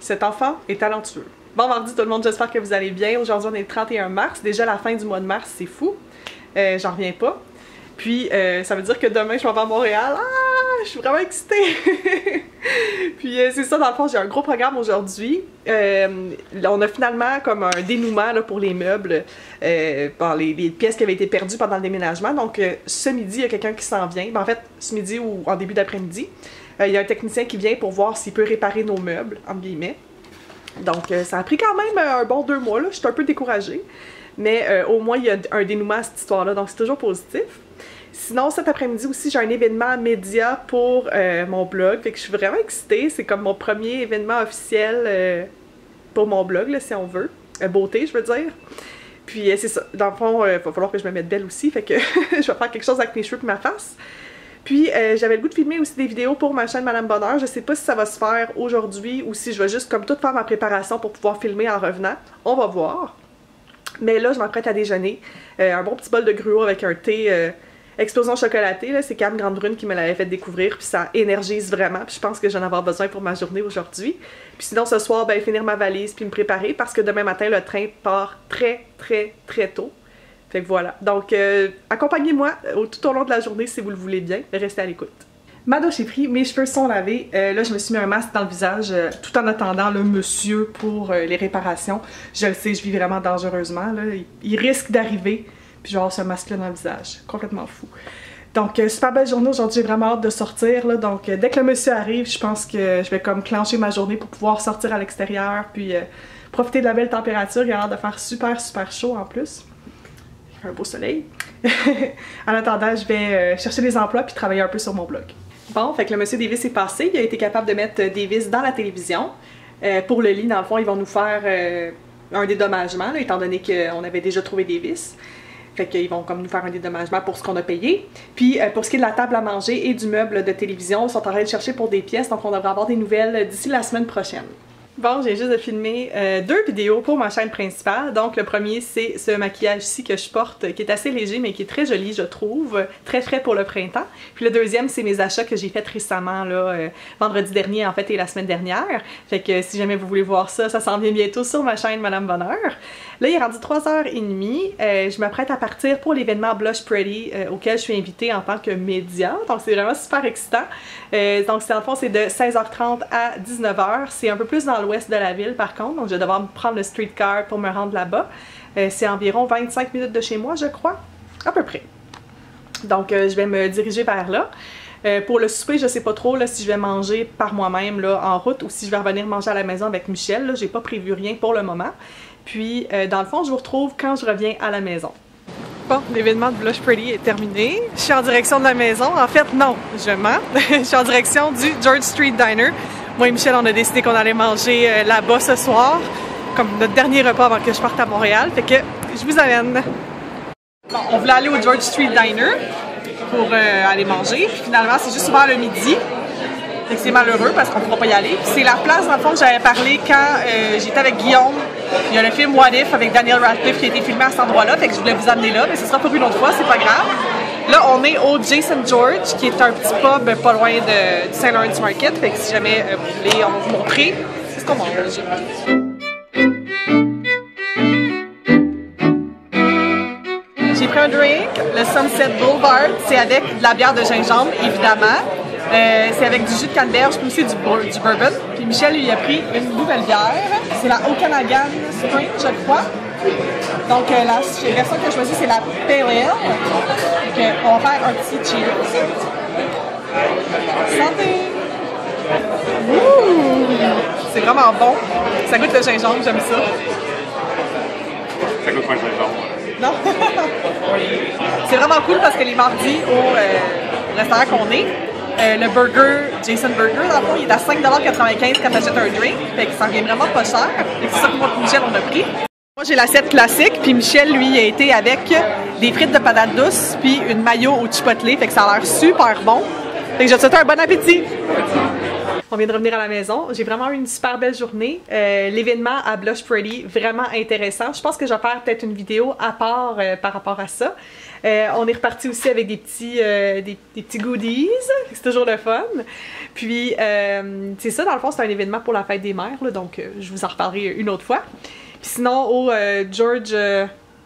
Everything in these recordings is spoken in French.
Cet enfant est talentueux. Bon mardi tout le monde, j'espère que vous allez bien. Aujourd'hui on est le 31 mars, déjà la fin du mois de mars, c'est fou. J'en reviens pas. Puis ça veut dire que demain je m'en vais à Montréal. Ah, je suis vraiment excitée! Puis c'est ça, dans le fond, j'ai un gros programme aujourd'hui. On a finalement comme un dénouement là, pour les meubles, par les pièces qui avaient été perdues pendant le déménagement. Donc ce midi, il y a quelqu'un qui s'en vient. Ben, en fait, ce midi ou en début d'après-midi, il y a un technicien qui vient pour voir s'il peut réparer nos meubles, entre guillemets. Donc ça a pris quand même un bon 2 mois, là. Je suis un peu découragée. Mais au moins, il y a un dénouement à cette histoire-là, donc c'est toujours positif. Sinon, cet après-midi aussi, j'ai un événement média pour mon blog. Fait que je suis vraiment excitée. C'est comme mon premier événement officiel pour mon blog, là, si on veut. Beauté, je veux dire. Puis c'est ça. Dans le fond, il va falloir que je me mette belle aussi. Fait que je vais faire quelque chose avec mes cheveux et ma face. Puis j'avais le goût de filmer aussi des vidéos pour ma chaîne Madame Bonheur. Je sais pas si ça va se faire aujourd'hui ou si je vais juste comme tout faire ma préparation pour pouvoir filmer en revenant. On va voir. Mais là, je m'apprête à déjeuner. Un bon petit bol de gruau avec un thé explosion chocolatée. C'est Cam Grande Brune qui me l'avait fait découvrir. Puis ça énergise vraiment. Puis je pense que j'en ai besoin pour ma journée aujourd'hui. Puis sinon, ce soir, ben, finir ma valise puis me préparer parce que demain matin, le train part très tôt. Fait que voilà. Donc, accompagnez-moi tout au long de la journée si vous le voulez bien. Restez à l'écoute. Ma douche est prise, mes cheveux sont lavés. Là, je me suis mis un masque dans le visage tout en attendant le monsieur pour les réparations. Je le sais, je vis vraiment dangereusement. Là. Il risque d'arriver, puis je vais avoir ce masque-là dans le visage. Complètement fou. Donc, super belle journée aujourd'hui. J'ai vraiment hâte de sortir. Là. Donc, dès que le monsieur arrive, je pense que je vais comme clencher ma journée pour pouvoir sortir à l'extérieur, puis profiter de la belle température. Il a l'air de faire super chaud en plus. Un beau soleil. En attendant, je vais chercher des emplois puis travailler un peu sur mon blog. Bon, fait que le monsieur Davis est passé. Il a été capable de mettre Davis dans la télévision. Pour le lit, dans le fond, ils vont nous faire un dédommagement, là, étant donné qu'on avait déjà trouvé Davis. Fait qu'ils vont comme nous faire un dédommagement pour ce qu'on a payé. Puis pour ce qui est de la table à manger et du meuble de télévision, ils sont en train de chercher pour des pièces, donc on devrait avoir des nouvelles d'ici la semaine prochaine. Bon, j'ai juste de filmer 2 vidéos pour ma chaîne principale. Donc le premier, c'est ce maquillage-ci que je porte, qui est assez léger, mais qui est très joli, je trouve. Très frais pour le printemps. Puis le deuxième, c'est mes achats que j'ai fait récemment, là, vendredi dernier, en fait, et la semaine dernière. Fait que si jamais vous voulez voir ça, ça s'en vient bientôt sur ma chaîne Madame Bonheur. Là, il est rendu 3h30. Je m'apprête à partir pour l'événement Blush Pretty, auquel je suis invitée en tant que média. Donc c'est vraiment super excitant. Donc en fond, c'est de 16h30 à 19h. C'est un peu plus dans l'ouest de la ville par contre, donc je vais devoir prendre le streetcar pour me rendre là-bas. C'est environ 25 minutes de chez moi, je crois, à peu près. Donc je vais me diriger vers là. Pour le souper, je sais pas trop là, si je vais manger par moi-même là, en route ou si je vais revenir manger à la maison avec Michel. J'ai pas prévu rien pour le moment. Puis dans le fond, je vous retrouve quand je reviens à la maison. Bon, l'événement de Blush Pretty est terminé. Je suis en direction de la maison. En fait, non, je mens. Je suis en direction du George Street Diner. Moi et Michel, on a décidé qu'on allait manger là-bas ce soir, comme notre dernier repas avant que je parte à Montréal. Fait que je vous amène. Bon, on voulait aller au George Street Diner pour aller manger. Puis finalement, c'est juste ouvert le midi. Fait que c'est malheureux parce qu'on ne pourra pas y aller. C'est la place, dans le fond, que j'avais parlé quand j'étais avec Guillaume. Il y a le film What If avec Daniel Radcliffe qui a été filmé à cet endroit-là. Fait que je voulais vous amener là, mais ce sera pas plus une autre fois, c'est pas grave. Là, on est au Jason George, qui est un petit pub pas loin du St. Lawrence Market. Fait que si jamais vous voulez, on va vous montrer. C'est ce qu'on mange. J'ai pris un drink, le Sunset Boulevard. C'est avec de la bière de gingembre, évidemment. C'est avec du jus de canneberge puis aussi du bourbon. Puis Michel, lui, a pris une nouvelle bière. C'est la Okanagan Spring, je crois. Donc la version que j'ai choisie, c'est la Pale Ale. Donc on va faire un petit cheers. Santé! Ouh! C'est vraiment bon. Ça goûte le gingembre, j'aime ça. Ça goûte pas le gingembre. Non? C'est vraiment cool parce que les mardis au restaurant qu'on est, le burger, Jason Burger, dans le fond, il est à 5,95$ quand tu achètes un drink. Fait que ça revient vraiment pas cher. Et c'est ça que moi et Michel, on a pris. Moi, j'ai l'assiette classique, puis Michel, lui, a été avec des frites de patates douces, puis une mayo au chipotle. Fait que ça a l'air super bon. Fait que je te souhaite un bon appétit! On vient de revenir à la maison. J'ai vraiment eu une super belle journée. L'événement à Blush Pretty, vraiment intéressant. Je pense que je vais faire peut-être une vidéo à part par rapport à ça. On est reparti aussi avec des petits goodies. C'est toujours le fun. Puis, c'est ça, dans le fond, c'est un événement pour la fête des mères, là, donc je vous en reparlerai une autre fois. Puis sinon, au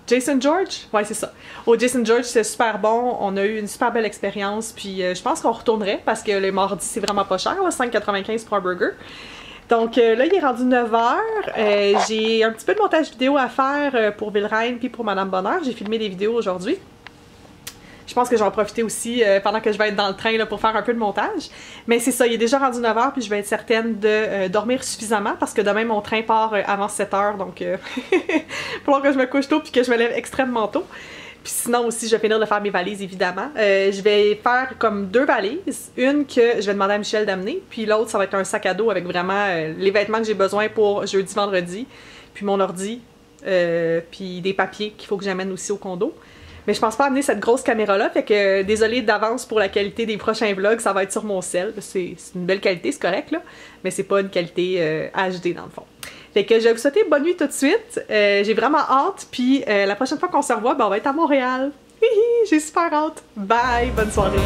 Jason George? Ouais, c'est ça. Au Jason George, c'était super bon. On a eu une super belle expérience. Puis je pense qu'on retournerait parce que le mardi, c'est vraiment pas cher, 5,95 pour un burger. Donc là, il est rendu 9h. J'ai un petit peu de montage vidéo à faire pour Villereine puis pour Madame Bonheur. J'ai filmé des vidéos aujourd'hui. Je pense que je vais en profiter aussi pendant que je vais être dans le train là, pour faire un peu de montage. Mais c'est ça, il est déjà rendu 9h puis je vais être certaine de dormir suffisamment parce que demain mon train part avant 7h. Donc il faut que je me couche tôt puis que je me lève extrêmement tôt. Puis sinon aussi, je vais finir de faire mes valises évidemment. Je vais faire comme 2 valises. Une que je vais demander à Michel d'amener. Puis l'autre, ça va être un sac à dos avec vraiment les vêtements que j'ai besoin pour jeudi, vendredi. Puis mon ordi. Puis des papiers qu'il faut que j'amène aussi au condo. Mais je pense pas amener cette grosse caméra-là, fait que désolée d'avance pour la qualité des prochains vlogs, ça va être sur mon cell. C'est une belle qualité, c'est correct, là, mais c'est pas une qualité HD dans le fond. Fait que je vais vous souhaiter bonne nuit tout de suite. J'ai vraiment hâte, puis la prochaine fois qu'on se revoit, ben, on va être à Montréal. J'ai super hâte. Bye, bonne soirée.